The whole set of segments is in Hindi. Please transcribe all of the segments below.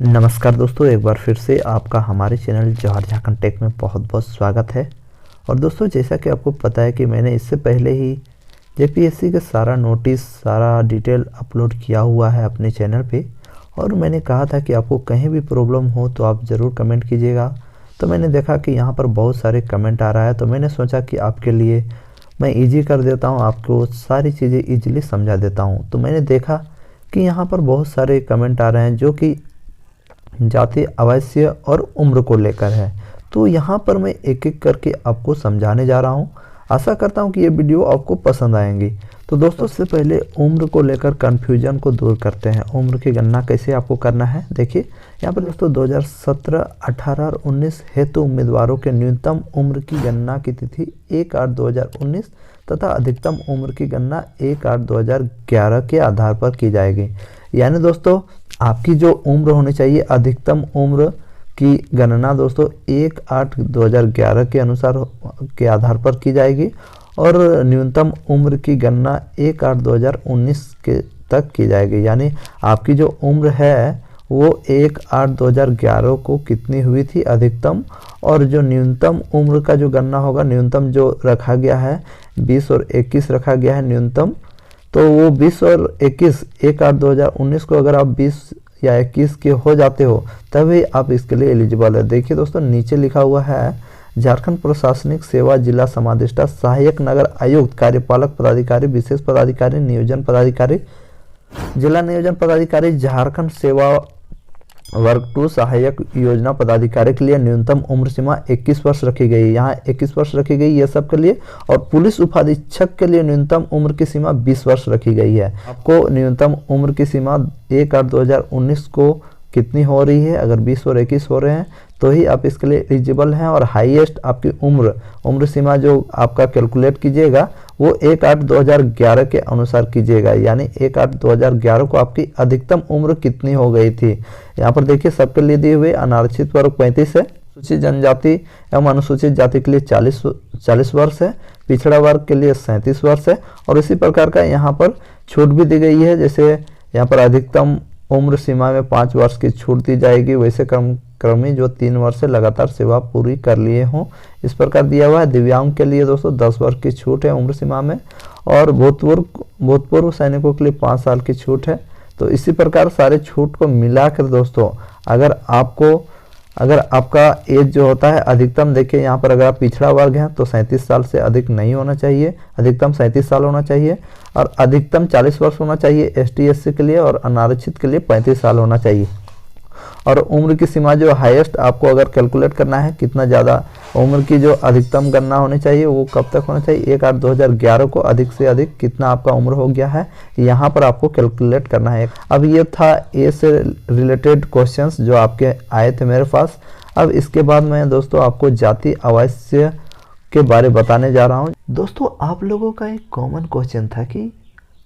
नमस्कार दोस्तों, एक बार फिर से आपका हमारे चैनल जवाहर झारखंड टेक में बहुत बहुत स्वागत है। और दोस्तों, जैसा कि आपको पता है कि मैंने इससे पहले ही जेपीएससी का सारा नोटिस, सारा डिटेल अपलोड किया हुआ है अपने चैनल पे। और मैंने कहा था कि आपको कहीं भी प्रॉब्लम हो तो आप ज़रूर कमेंट कीजिएगा। तो मैंने देखा कि यहाँ पर बहुत सारे कमेंट आ रहा है, तो मैंने सोचा कि आपके लिए मैं ईजी कर देता हूँ, आपको सारी चीज़ें ईजिली समझा देता हूँ। तो मैंने देखा कि यहाँ पर बहुत सारे कमेंट आ रहे हैं जो कि जाति, आवासीय और उम्र को लेकर है। तो यहाँ पर मैं एक एक करके आपको समझाने जा रहा हूँ। आशा करता हूँ कि ये वीडियो आपको पसंद आएंगी। तो दोस्तों, सबसे पहले उम्र को लेकर कन्फ्यूजन को दूर करते हैं। उम्र की गणना कैसे आपको करना है, देखिए यहाँ पर दोस्तों 2017, 18 और 19 हेतु उम्मीदवारों के न्यूनतम उम्र की गणना की तिथि 1/8/2019 तथा अधिकतम उम्र की गणना 1/8/2011 के आधार पर की जाएगी। यानी दोस्तों, आपकी जो उम्र होनी चाहिए, अधिकतम उम्र की गणना दोस्तों 1/8/2011 के अनुसार के आधार पर की जाएगी और न्यूनतम उम्र की गणना 1/8/2019 के तक की जाएगी। यानी आपकी जो उम्र है वो 1/8/2011 को कितनी हुई थी अधिकतम, और जो न्यूनतम उम्र का जो गणना होगा, न्यूनतम जो रखा गया है 20 और 21 रखा गया है न्यूनतम। तो वो 20 और 21 1/8/2019 को अगर आप 20 या 21 के हो जाते हो तभी आप इसके लिए एलिजिबल है। देखिए दोस्तों, नीचे लिखा हुआ है झारखंड प्रशासनिक सेवा जिला समादेष्टा, सहायक नगर आयुक्त, कार्यपालक पदाधिकारी, विशेष पदाधिकारी, नियोजन पदाधिकारी, जिला नियोजन पदाधिकारी, झारखंड सेवा वर्ग 2 सहायक योजना पदाधिकारी के लिए न्यूनतम उम्र सीमा 21 वर्ष रखी गई। यहाँ 21 वर्ष रखी गई ये सब के लिए। और पुलिस उपाधीक्षक के लिए न्यूनतम उम्र की सीमा 20 वर्ष रखी गई है। आपको न्यूनतम उम्र की सीमा 1/8/2019 को कितनी हो रही है, अगर 20 और 21 हो रहे हैं तो ही आप इसके लिए एलिजिबल हैं। और हाईएस्ट आपकी उम्र सीमा जो आपका कैलकुलेट कीजिएगा वो 1/8/2011 के अनुसार कीजिएगा। यानी 1/8/2011 को आपकी अधिकतम उम्र कितनी हो गई थी। यहाँ पर देखिए सबके लिए दिए हुए अनारक्षित वर्ग 35 है, अनुसूचित जनजाति एवं अनुसूचित जाति के लिए 40 वर्ष है, पिछड़ा वर्ग के लिए 37 वर्ष है। और इसी प्रकार का यहाँ पर छूट भी दी गई है। जैसे यहाँ पर अधिकतम उम्र सीमा में 5 वर्ष की छूट दी जाएगी, वैसे क्रमी जो 3 वर्ष से लगातार सेवा पूरी कर लिए हों, इस प्रकार दिया हुआ है। दिव्यांग के लिए दोस्तों 10 वर्ष की छूट है उम्र सीमा में, और भूतपूर्व सैनिकों के लिए 5 साल की छूट है। तो इसी प्रकार सारे छूट को मिलाकर दोस्तों अगर आपका एज जो होता है अधिकतम, देखिए यहाँ पर अगर आप पिछड़ा वर्ग हैं तो 37 साल से अधिक नहीं होना चाहिए, अधिकतम 37 साल होना चाहिए, और अधिकतम 40 वर्ष होना चाहिए ST SC के लिए, और अनारक्षित के लिए 35 साल होना चाहिए। और उम्र की सीमा जो हाईएस्ट आपको अगर कैलकुलेट करना है कितना ज़्यादा उम्र की जो अधिकतम गणना होनी चाहिए वो कब तक होना चाहिए, 1/8/2011 को अधिक से अधिक कितना आपका उम्र हो गया है, यहाँ पर आपको कैलकुलेट करना है। अब ये था ए से रिलेटेड क्वेश्चंस जो आपके आए थे मेरे पास। अब इसके बाद मैं दोस्तों आपको जाति आवासीय के बारे बताने जा रहा हूँ। दोस्तों, आप लोगों का एक कॉमन क्वेश्चन था कि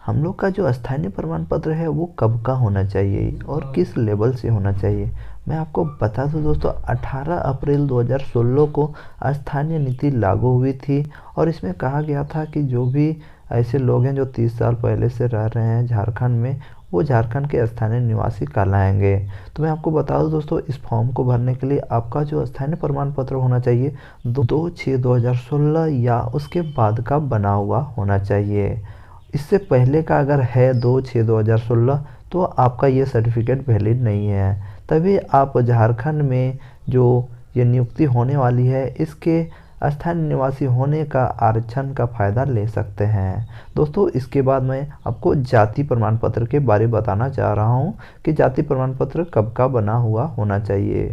हम लोग का जो स्थानीय प्रमाण पत्र है वो कब का होना चाहिए और किस लेवल से होना चाहिए। मैं आपको बता दूं दोस्तों, 18 अप्रैल 2016 को स्थानीय नीति लागू हुई थी, और इसमें कहा गया था कि जो भी ऐसे लोग हैं जो 30 साल पहले से रह रहे हैं झारखंड में, वो झारखंड के स्थानीय निवासी कहलाएंगे। तो मैं आपको बता दूं दोस्तों, इस फॉर्म को भरने के लिए आपका जो स्थानीय प्रमाण पत्र होना चाहिए 2/6/2016 या उसके बाद का बना हुआ होना चाहिए। इससे पहले का अगर है 2/6/2016 तो आपका ये सर्टिफिकेट वैलिड नहीं है। तभी आप झारखंड में जो ये नियुक्ति होने वाली है इसके स्थानीय निवासी होने का आरक्षण का फ़ायदा ले सकते हैं। दोस्तों, इसके बाद मैं आपको जाति प्रमाण पत्र के बारे में बताना चाह रहा हूँ कि जाति प्रमाण पत्र कब का बना हुआ होना चाहिए।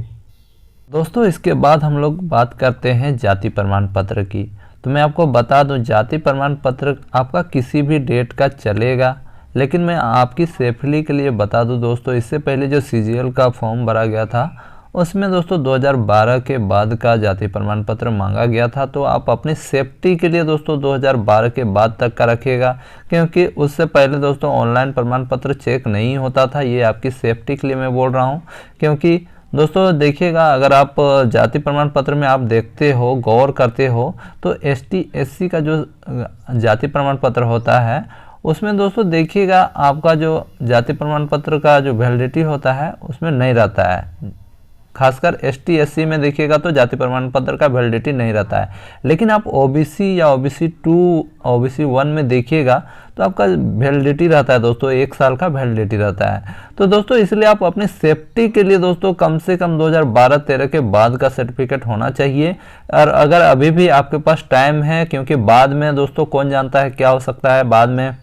दोस्तों, इसके बाद हम लोग बात करते हैं जाति प्रमाण पत्र की। तो मैं आपको बता दूं, जाति प्रमाण पत्र आपका किसी भी डेट का चलेगा, लेकिन मैं आपकी सेफ्टी के लिए बता दूं दोस्तों, इससे पहले जो CGL का फॉर्म भरा गया था उसमें दोस्तों 2012 के बाद का जाति प्रमाण पत्र मांगा गया था। तो आप अपनी सेफ्टी के लिए दोस्तों 2012 के बाद तक का रखिएगा, क्योंकि उससे पहले दोस्तों ऑनलाइन प्रमाण पत्र चेक नहीं होता था। ये आपकी सेफ्टी के लिए मैं बोल रहा हूँ, क्योंकि दोस्तों देखिएगा, अगर आप जाति प्रमाण पत्र में आप देखते हो, गौर करते हो, तो ST SC का जो जाति प्रमाण पत्र होता है उसमें दोस्तों देखिएगा आपका जो जाति प्रमाण पत्र का जो वैलिडिटी होता है उसमें नहीं रहता है। खासकर ST SC में देखिएगा तो जाति प्रमाण पत्र का वैलिडिटी नहीं रहता है, लेकिन आप OBC या OBC 2 OBC 1 में देखिएगा तो आपका वैलिडिटी रहता है दोस्तों, 1 साल का वैलिडिटी रहता है। तो दोस्तों इसलिए आप अपनी सेफ्टी के लिए दोस्तों कम से कम 2012-13 के बाद का सर्टिफिकेट होना चाहिए। और अगर अभी भी आपके पास टाइम है, क्योंकि बाद में दोस्तों कौन जानता है क्या हो सकता है, बाद में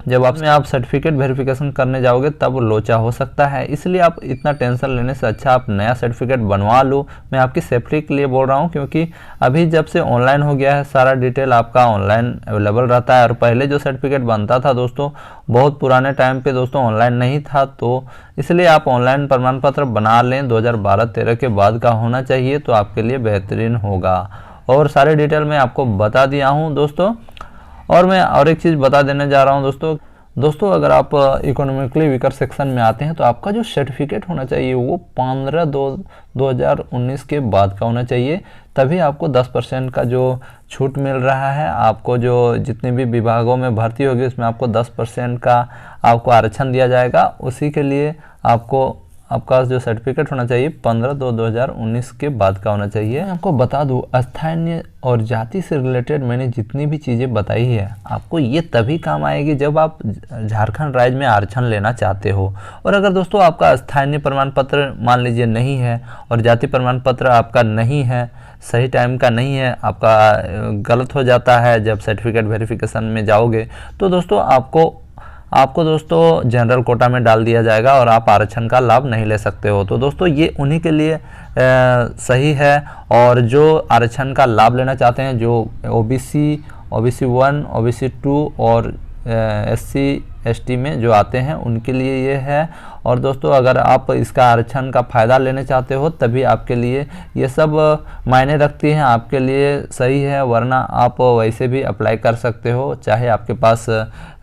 जब आप सर्टिफिकेट वेरिफिकेशन करने जाओगे तब लोचा हो सकता है, इसलिए आप इतना टेंशन लेने से अच्छा आप नया सर्टिफिकेट बनवा लो। मैं आपकी सेफ्टी के लिए बोल रहा हूँ, क्योंकि अभी जब से ऑनलाइन हो गया है सारा डिटेल आपका ऑनलाइन अवेलेबल रहता है। और पहले जो सर्टिफिकेट बनता था दोस्तों बहुत पुराने टाइम पे दोस्तों ऑनलाइन नहीं था, तो इसलिए आप ऑनलाइन प्रमाण पत्र बना लें। 2012-13 के बाद का होना चाहिए तो आपके लिए बेहतरीन होगा। और सारे डिटेल मैं आपको बता दिया हूँ दोस्तों। और मैं और एक चीज़ बता देने जा रहा हूँ दोस्तों अगर आप इकोनॉमिकली वीकर सेक्शन में आते हैं तो आपका जो सर्टिफिकेट होना चाहिए वो 15/2/2019 के बाद का होना चाहिए, तभी आपको 10% का जो छूट मिल रहा है। आपको जो जितने भी विभागों में भर्ती होगी उसमें आपको 10% का आपको आरक्षण दिया जाएगा। उसी के लिए आपका जो सर्टिफिकेट होना चाहिए 15/2/2019 के बाद का होना चाहिए। मैं आपको बता दूं स्थानीय और जाति से रिलेटेड मैंने जितनी भी चीज़ें बताई है आपको ये तभी काम आएगी जब आप झारखंड राज्य में आरक्षण लेना चाहते हो। और अगर दोस्तों आपका स्थानीय प्रमाण पत्र मान लीजिए नहीं है और जाति प्रमाण पत्र आपका नहीं है, सही टाइम का नहीं है, आपका गलत हो जाता है जब सर्टिफिकेट वेरिफिकेशन में जाओगे, तो दोस्तों आपको दोस्तों जनरल कोटा में डाल दिया जाएगा और आप आरक्षण का लाभ नहीं ले सकते हो। तो दोस्तों ये उन्हीं के लिए सही है। और जो आरक्षण का लाभ लेना चाहते हैं, जो OBC 1 OBC 2 और SC ST में जो आते हैं उनके लिए ये है। और दोस्तों अगर आप इसका आरक्षण का फ़ायदा लेने चाहते हो तभी आपके लिए ये सब मायने रखती हैं, आपके लिए सही है, वरना आप वैसे भी अप्लाई कर सकते हो, चाहे आपके पास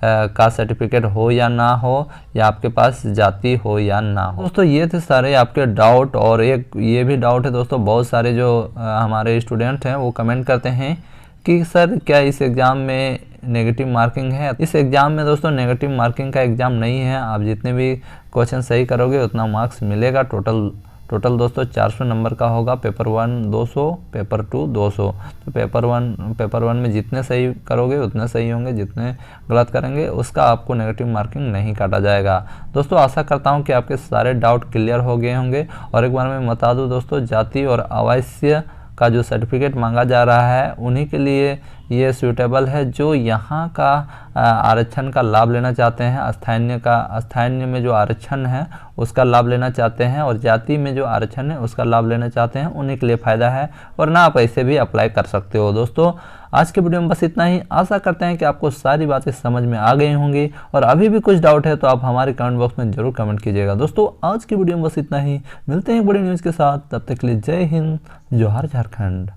कास्ट सर्टिफिकेट हो या ना हो, या आपके पास जाति हो या ना हो। दोस्तों ये थे सारे आपके डाउट। और एक ये भी डाउट है दोस्तों, बहुत सारे जो हमारे स्टूडेंट हैं वो कमेंट करते हैं कि सर क्या इस एग्ज़ाम में नेगेटिव मार्किंग है। इस एग्ज़ाम में दोस्तों नेगेटिव मार्किंग का एग्ज़ाम नहीं है, आप जितने भी क्वेश्चन सही करोगे उतना मार्क्स मिलेगा। टोटल दोस्तों 400 नंबर का होगा। Paper 1 200, paper 2 200। तो पेपर वन में जितने सही करोगे उतने सही होंगे, जितने गलत करेंगे उसका आपको नेगेटिव मार्किंग नहीं काटा जाएगा। दोस्तों आशा करता हूं कि आपके सारे डाउट क्लियर हो गए होंगे। और एक बार मैं बता दूं दोस्तों, जाति और आवासीय का जो सर्टिफिकेट मांगा जा रहा है उन्हीं के लिए ये सूटेबल है जो यहाँ का आरक्षण का लाभ लेना चाहते हैं, स्थानीय में जो आरक्षण है उसका लाभ लेना चाहते हैं, और जाति में जो आरक्षण है उसका लाभ लेना चाहते हैं, उन्हीं के लिए फ़ायदा है, वरना आप ऐसे भी अप्लाई कर सकते हो। दोस्तों आज के वीडियो में बस इतना ही। आशा करते हैं कि आपको सारी बातें समझ में आ गई होंगी, और अभी भी कुछ डाउट है तो आप हमारे कमेंट बॉक्स में जरूर कमेंट कीजिएगा। दोस्तों आज की वीडियो में बस इतना ही, मिलते हैं एक बड़ी न्यूज़ के साथ, तब तक के लिए जय हिंद, जोहार झारखंड।